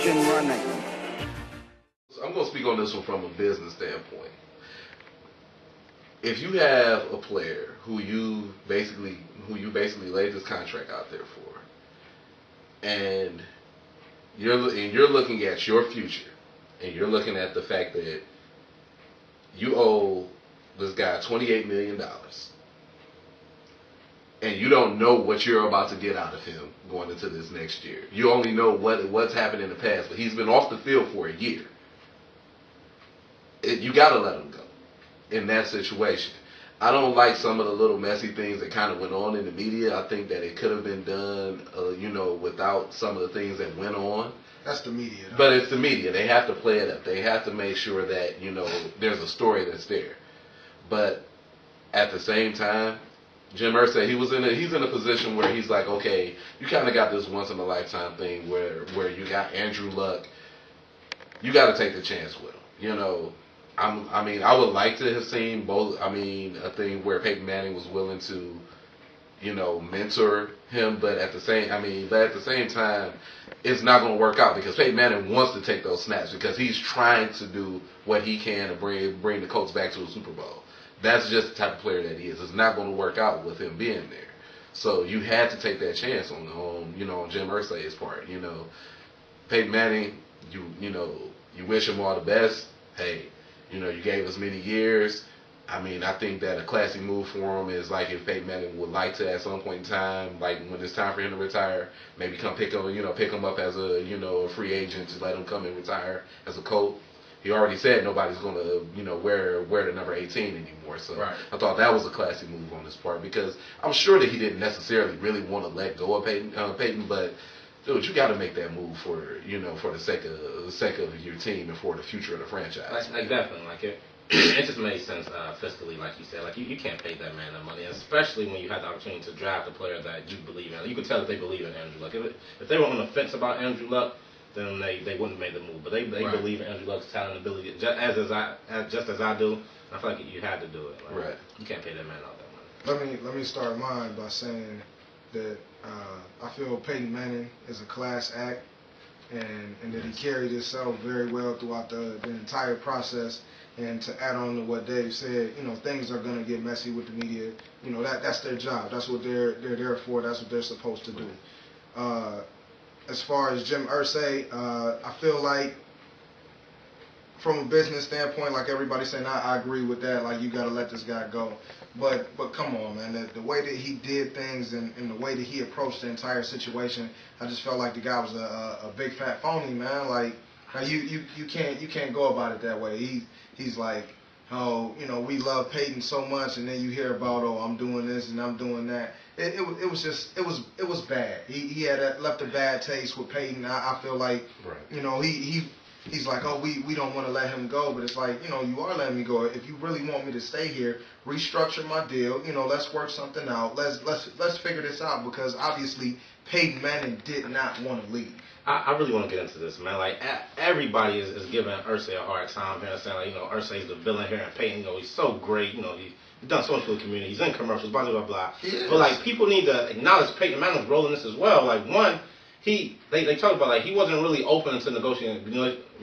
engine running. I'm going to speak on this one from a business standpoint. If you have a player who you basically laid this contract out there for, and you're looking at your future, and you're looking at the fact that you owe this guy $28 million, and you don't know what you're about to get out of him going into this next year. You only know what's happened in the past, but he's been off the field for a year. You got to let him go in that situation. I don't like some of the little messy things that kind of went on in the media. I think that it could have been done, without some of the things that went on. That's the media, though. But it's the media. They have to play it up. They have to make sure that, there's a story that's there. But at the same time, Jim Irsay, he's in a position where he's like, okay, you kind of got this once in a lifetime thing where you got Andrew Luck. You got to take the chance with him. I would like to have seen both. A thing where Peyton Manning was willing to, mentor him, but at the same time, it's not going to work out because Peyton Manning wants to take those snaps because he's trying to do what he can to bring the Colts back to a Super Bowl. That's just the type of player that he is. It's not going to work out with him being there. So you had to take that chance on Jim Irsay's part. Peyton Manning, you wish him all the best. Hey, you gave us many years. I think that a classy move for him is like if Peyton Manning would like to at some point in time, like when it's time for him to retire, maybe come pick him up as a free agent, just let him come and retire as a Colt. He already said nobody's going to wear the number 18 anymore. So right. I thought that was a classy move on his part because I'm sure that he didn't necessarily really want to let go of Peyton, but dude, you got to make that move for the sake of your team and for the future of the franchise. Like definitely, it just made sense fiscally, like you said. Like you can't pay that man that money, especially when you had the opportunity to draft a player that you believe in. You could tell that they believe in Andrew Luck. If they were on the fence about Andrew Luck, then they wouldn't have made the move. But they right. believe in Andrew Luck's talent and ability, just as I do. I feel like you had to do it. Right. You can't pay that man all that money. Let me start mine by saying that I feel Peyton Manning is a class act, and that he carried himself very well throughout the entire process. And to add on to what Dave said, things are going to get messy with the media. That's their job. That's what they're there for. That's what they're supposed to do. As far as Jim Irsay, I feel like from a business standpoint, like everybody's saying, I agree with that. Like, you got to let this guy go. But come on, man. The way that he did things and the way that he approached the entire situation, I just felt like the guy was a big fat phony, man. Like you can't go about it that way. He's like, oh, we love Peyton so much, and then you hear about, oh, I'm doing this and I'm doing that. It was bad. He had left a bad taste with Peyton. I feel like, right. He's like, oh, we don't want to let him go, but it's like, you are letting me go. If you really want me to stay here, restructure my deal. Let's work something out. Let's figure this out because obviously Peyton Manning did not want to leave. I really want to get into this, man. Like, everybody is giving Irsay a hard time here, saying, like, Irsay's the villain here, and Peyton, he's so great, he's done so much for the community, he's in commercials, blah, blah, blah. But, like, people need to acknowledge Peyton Manning's role in this as well. Like, one, they talk about, like, he wasn't really open to negotiating,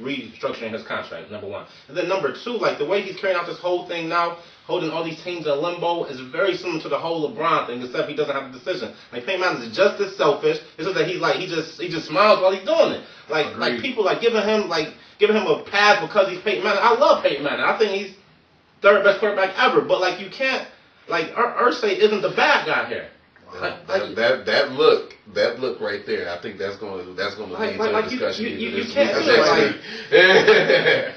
restructuring his contract, number one. And then number two, like, the way he's carrying out this whole thing now, holding all these teams in limbo, is very similar to the whole LeBron thing, except he doesn't have a decision. Like, Peyton Manning is just as selfish. It's just that he just smiles while he's doing it. Like people giving him a pass because he's Peyton Manning. I love Peyton Manning. I think he's third best quarterback ever. But like you can't Irsay isn't the bad guy here. That look right there. I think that's going to lead to a discussion. You can't do it.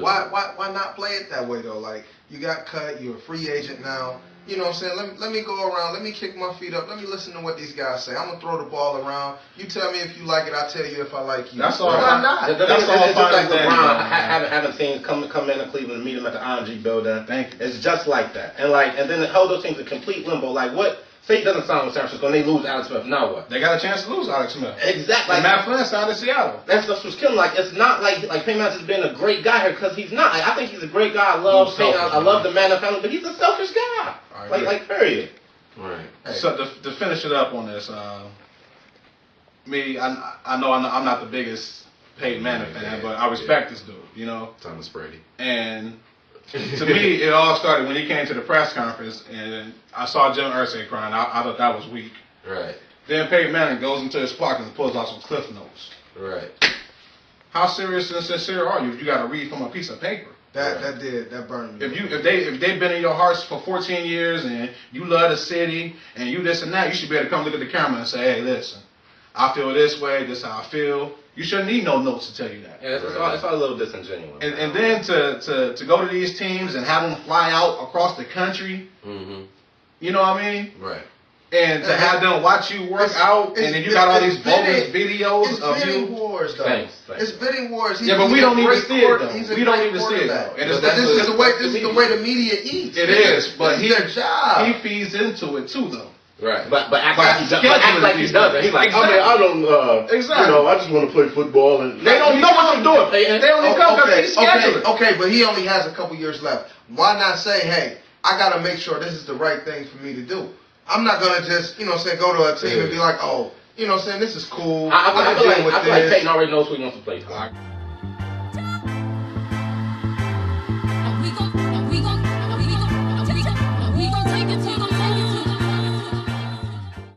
Why not play it that way though? Like, you got cut, you're a free agent now. You know what I'm saying? Let me go around, let me kick my feet up, let me listen to what these guys say. I'm gonna throw the ball around. You tell me if you like it, I'll tell you if I like you. That's all. Why not? That's all. It's just like LeBron having teams come into Cleveland and meet him at the IMG building. Thank you. It's just like that. And then hold those teams in complete limbo. Like, what? Say it doesn't sound with San Francisco, and they lose Alex Smith. Now what? They got a chance to lose Alex Smith. Exactly. Like Matt Flynn signed in Seattle. That's what's killing. Like, it's not like Peyton Manning's just been a great guy here because he's not. Like, I think he's a great guy. I love Peyton. I love the Manning family, but he's a selfish guy. Like period. Right. Hey. So to finish it up on this, me, I know I'm not the biggest Peyton Manning fan, but I respect this dude, you know. Thomas Brady. And to me, it all started when he came to the press conference, and I saw Jim Irsay crying. I thought that was weak. Right. Then Peyton Manning goes into his pocket and pulls out some Cliff Notes. Right. How serious and sincere are you if you got to read from a piece of paper? That burned me. If they've been in your hearts for 14 years and you love the city and you this and that, you should be able to come look at the camera and say, hey, listen, I feel this way, this is how I feel. You shouldn't need no notes to tell you that. Yeah, it's all a little disingenuous. And then to go to these teams and have them fly out across the country, you know what I mean? Right. And to have them watch you work out, and then you got all these bogus videos of you. Bidding wars, though. Thanks. It's bidding wars. Yeah, but we don't need to see it, though. We don't need to see it, though. And This is the way the media eats. It is, but This is their job. he feeds into it too, though. Right. But act like he doesn't. He's like, Exactly. I don't. Exactly. You know, I just want to play football, and They don't know what they're doing, Peyton. They don't even come because he's scheduling. Okay, but he only has a couple years left. Why not say, hey, I got to make sure this is the right thing for me to do. I'm not going to just, you know, say go to a team and be like, oh, you know, saying this is cool. I feel like Peyton already knows who he wants to play for. Are we gon' take it to the